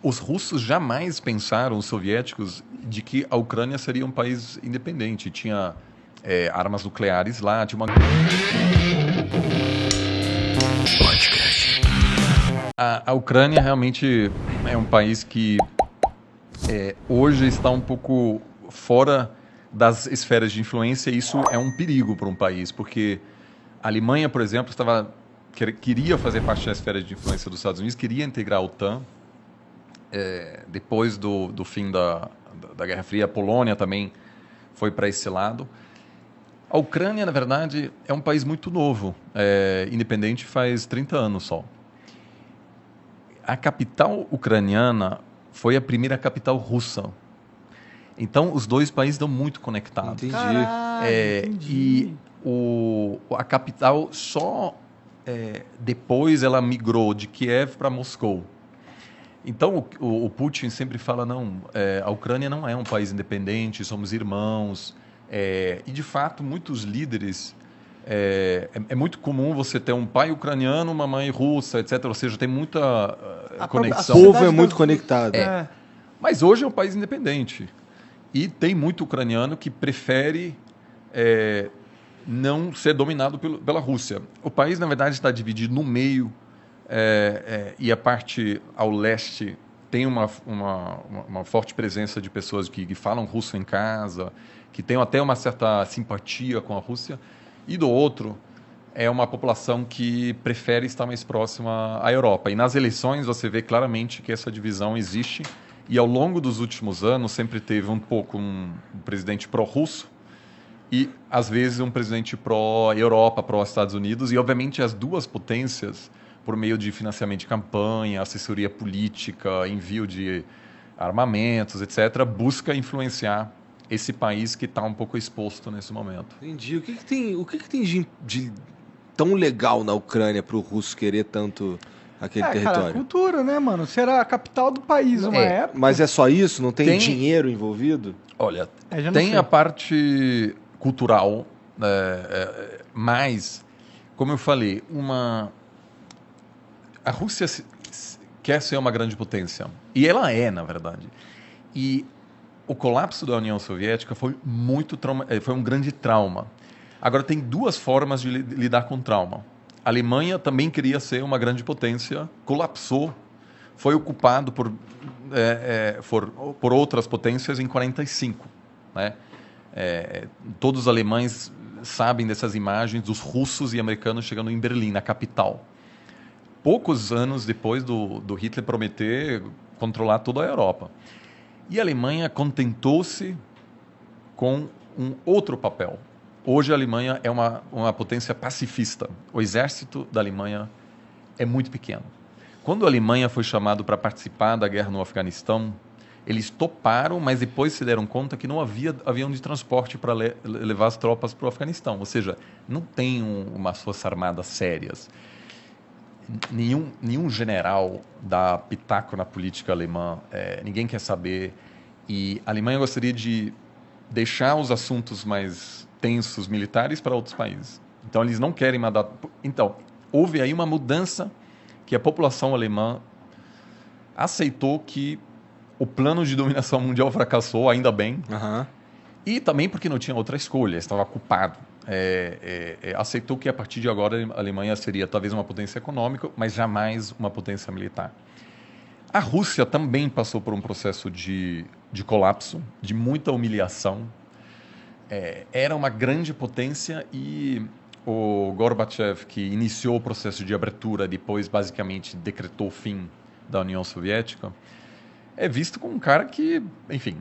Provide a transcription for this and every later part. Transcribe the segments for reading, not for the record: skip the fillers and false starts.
Os russos jamais pensaram, os soviéticos, de que a Ucrânia seria um país independente. Tinha armas nucleares lá, tinha uma... A Ucrânia realmente é um país que hoje está um pouco fora das esferas de influência, e isso é um perigo para um país, porque a Alemanha, por exemplo, queria fazer parte da esfera de influência dos Estados Unidos, queria integrar a OTAN. Depois do fim da Guerra Fria, a Polônia também foi para esse lado. A Ucrânia, na verdade, é um país muito novo, independente faz 30 anos só. A capital ucraniana foi a primeira capital russa. Então, os dois países estão muito conectados. Entendi. Entendi. E a capital só depois ela migrou de Kiev para Moscou. Então, o Putin sempre fala, não, a Ucrânia não é um país independente, somos irmãos. E, de fato, muitos líderes... É muito comum você ter um pai ucraniano, uma mãe russa, etc. Ou seja, tem muita conexão. O povo é muito conectado. Mas hoje é um país independente. E tem muito ucraniano que prefere não ser dominado pela Rússia. O país, na verdade, está dividido no meio, e a parte ao leste tem uma forte presença de pessoas que falam russo em casa, que têm até uma certa simpatia com a Rússia. E do outro, é uma população que prefere estar mais próxima à Europa. E nas eleições você vê claramente que essa divisão existe. E ao longo dos últimos anos sempre teve um pouco um presidente pró-russo e, às vezes, um presidente pró-Europa, pró-Estados Unidos. E, obviamente, as duas potências, por meio de financiamento de campanha, assessoria política, envio de armamentos, etc., busca influenciar esse país que está um pouco exposto nesse momento. Entendi. O que tem de tão legal na Ucrânia para o russo querer tanto aquele território? Cara, cultura, né, mano? Será a capital do país uma época. Mas é só isso? Não tem dinheiro envolvido? Olha, tem a parte cultural, mas, como eu falei, a Rússia quer ser uma grande potência. E ela é, na verdade. E o colapso da União Soviética foi um grande trauma. Agora, tem duas formas de lidar com trauma. A Alemanha também queria ser uma grande potência, colapsou, foi ocupado por outras potências em 1945. Né? Todos os alemães sabem dessas imagens dos russos e americanos chegando em Berlim, na capital. Poucos anos depois do Hitler prometer controlar toda a Europa. E a Alemanha contentou-se com um outro papel. Hoje a Alemanha é uma potência pacifista. O exército da Alemanha é muito pequeno. Quando a Alemanha foi chamada para participar da guerra no Afeganistão, eles toparam, mas depois se deram conta que não havia avião de transporte para levar as tropas para o Afeganistão. Ou seja, não tem umas forças armadas sérias. Nenhum general dá pitaco na política alemã, ninguém quer saber. E a Alemanha gostaria de deixar os assuntos mais tensos militares para outros países. Então, eles não querem mandar... Então, houve aí uma mudança que a população alemã aceitou que o plano de dominação mundial fracassou, ainda bem. E também porque não tinha outra escolha, estava ocupado. Aceitou que a partir de agora a Alemanha seria talvez uma potência econômica, mas jamais uma potência militar. A Rússia também passou por um processo de colapso, de muita humilhação. Era uma grande potência e o Gorbachev, que iniciou o processo de abertura, depois basicamente decretou o fim da União Soviética, é visto como um cara que, enfim,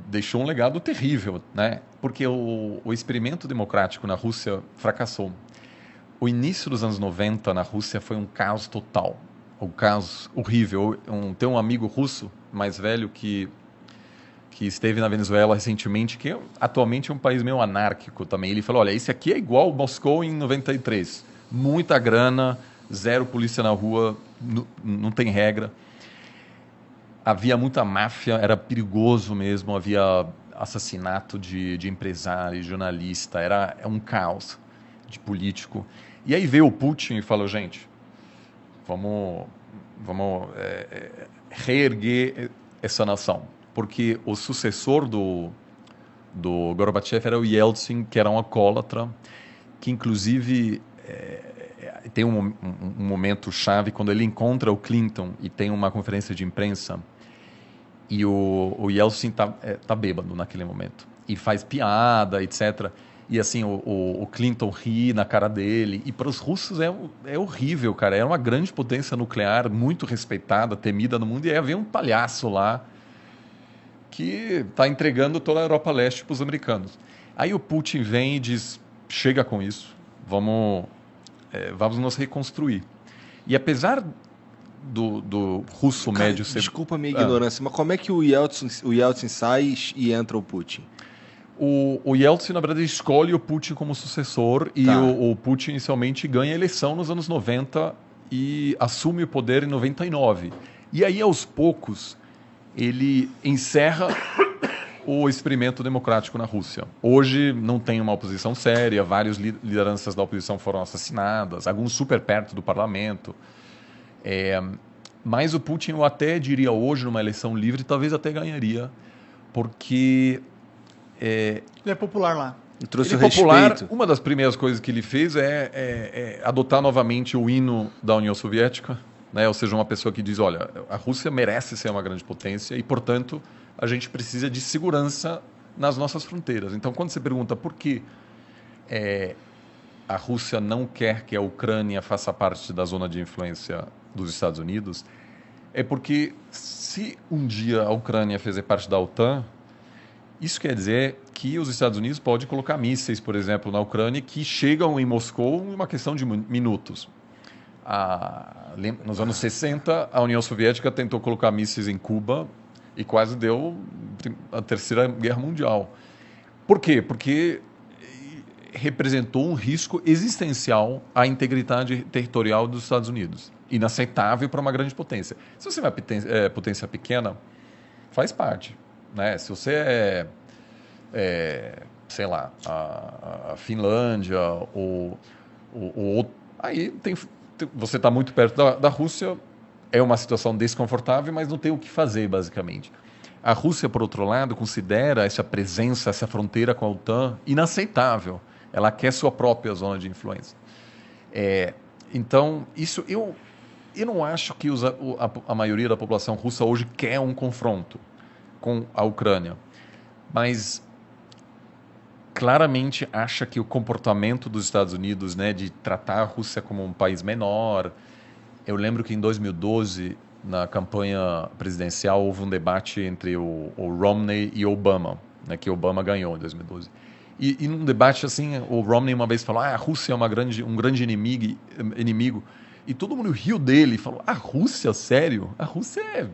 deixou um legado terrível, né? Porque o experimento democrático na Rússia fracassou. O início dos anos 90 na Rússia foi um caos total, um caos horrível. Tem um amigo russo mais velho que esteve na Venezuela recentemente, que atualmente é um país meio anárquico também. Ele falou, olha, esse aqui é igual Moscou em 93. Muita grana, zero polícia na rua, não tem regra. Havia muita máfia, era perigoso mesmo, havia assassinato de empresário, jornalista, era um caos de político. E aí veio o Putin e falou, gente, vamos reerguer essa nação. Porque o sucessor do Gorbachev era o Yeltsin, que era um alcoólatra, que inclusive tem um momento chave quando ele encontra o Clinton e tem uma conferência de imprensa e o Yeltsin tá bêbado naquele momento e faz piada, etc. E assim, o Clinton ri na cara dele. E para os russos é horrível, cara. Era uma grande potência nuclear, muito respeitada, temida no mundo. E aí vem um palhaço lá que está entregando toda a Europa Leste para os americanos. Aí o Putin vem e diz, chega com isso, vamos nos reconstruir. E apesar do russo médio ser... Desculpa a minha ignorância, mas como é que o Yeltsin sai e entra o Putin? O Yeltsin, na verdade, escolhe o Putin como sucessor e o Putin inicialmente ganha a eleição nos anos 90 e assume o poder em 99. E aí, aos poucos, ele encerra o experimento democrático na Rússia. Hoje não tem uma oposição séria, várias lideranças da oposição foram assassinadas, alguns super perto do parlamento. Mas o Putin, eu até diria hoje, numa eleição livre, talvez até ganharia, porque... Ele é popular lá. Trouxe ele o popular, respeito. uma das primeiras coisas que ele fez é adotar novamente o hino da União Soviética, né? Ou seja, uma pessoa que diz, olha, a Rússia merece ser uma grande potência e, portanto, a gente precisa de segurança nas nossas fronteiras. Então, quando você pergunta por que a Rússia não quer que a Ucrânia faça parte da zona de influência dos Estados Unidos, é porque se um dia a Ucrânia fizer parte da OTAN, isso quer dizer que os Estados Unidos podem colocar mísseis, por exemplo, na Ucrânia, que chegam em Moscou em uma questão de minutos. Nos anos 60, a União Soviética tentou colocar mísseis em Cuba e quase deu a Terceira Guerra Mundial. Por quê? Porque representou um risco existencial à integridade territorial dos Estados Unidos. Inaceitável para uma grande potência. Se você é uma potência pequena, faz parte. Né? Se você sei lá, a Finlândia ou aí você está muito perto da Rússia, é uma situação desconfortável, mas não tem o que fazer, basicamente. A Rússia, por outro lado, considera essa presença, essa fronteira com a OTAN inaceitável. Ela quer sua própria zona de influência. Então, isso eu não acho que a maioria da população russa hoje quer um confronto com a Ucrânia, mas claramente acha que o comportamento dos Estados Unidos, né, de tratar a Rússia como um país menor. Eu lembro que em 2012, na campanha presidencial, houve um debate entre o Romney e Obama, né, que Obama ganhou em 2012. E num debate assim, o Romney uma vez falou: a Rússia é um grande inimigo, e todo mundo riu dele e falou: a Rússia, sério? A Rússia é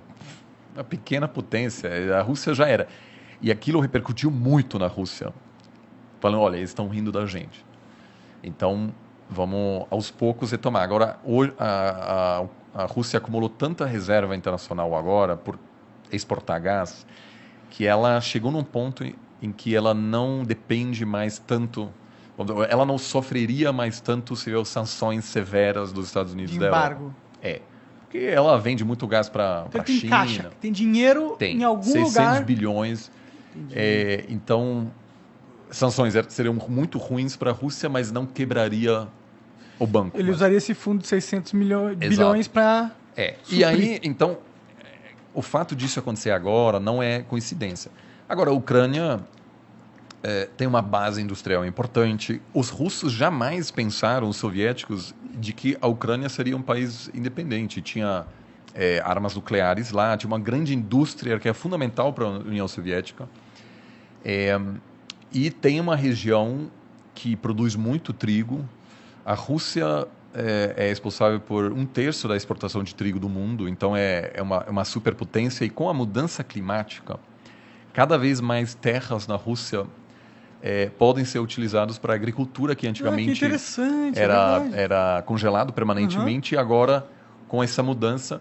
uma pequena potência, a Rússia já era. E aquilo repercutiu muito na Rússia, falando: olha, eles estão rindo da gente. Então, vamos aos poucos retomar. Agora, hoje, a Rússia acumulou tanta reserva internacional agora por exportar gás, que ela chegou num ponto em que ela não depende mais tanto, ela não sofreria mais tanto se houver sanções severas dos Estados Unidos de dela. embargo. Porque ela vende muito gás para a China. Caixa, tem dinheiro em algum 600 lugar. bilhões. Então, sanções seriam muito ruins para a Rússia, mas não quebraria o banco. Ele usaria esse fundo de 600 bilhões para... E aí, então, o fato disso acontecer agora não é coincidência. Agora, a Ucrânia tem uma base industrial importante. Os russos jamais pensaram, os soviéticos, de que a Ucrânia seria um país independente. Tinha armas nucleares lá, tinha uma grande indústria que é fundamental para a União Soviética. E tem uma região que produz muito trigo. A Rússia é responsável por 1/3 da exportação de trigo do mundo, então é uma superpotência. E com a mudança climática, cada vez mais terras na Rússia podem ser utilizadas para a agricultura, que antigamente que interessante, era congelado permanentemente, e agora, com essa mudança,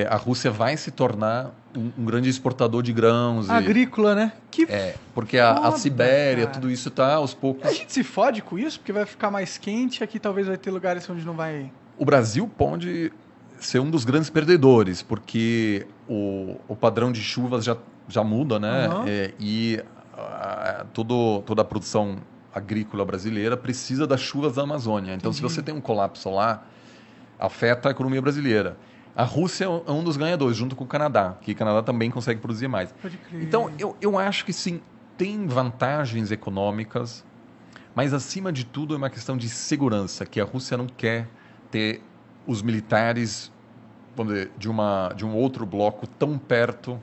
a Rússia vai se tornar um grande exportador de grãos. Agrícola, né? Porque a Sibéria, tudo isso está aos poucos... A gente se fode com isso, porque vai ficar mais quente, aqui talvez vai ter lugares onde não vai... O Brasil pode ser um dos grandes perdedores, porque o padrão de chuvas já muda, né? E toda a produção agrícola brasileira precisa das chuvas da Amazônia. Então, se você tem um colapso lá, afeta a economia brasileira. A Rússia é um dos ganhadores, junto com o Canadá, que o Canadá também consegue produzir mais. Pode crer. Então, eu acho que sim, tem vantagens econômicas, mas, acima de tudo, é uma questão de segurança, que a Rússia não quer ter os militares, vamos dizer, de um outro bloco tão perto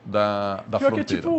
da Pior que é fronteira. tipo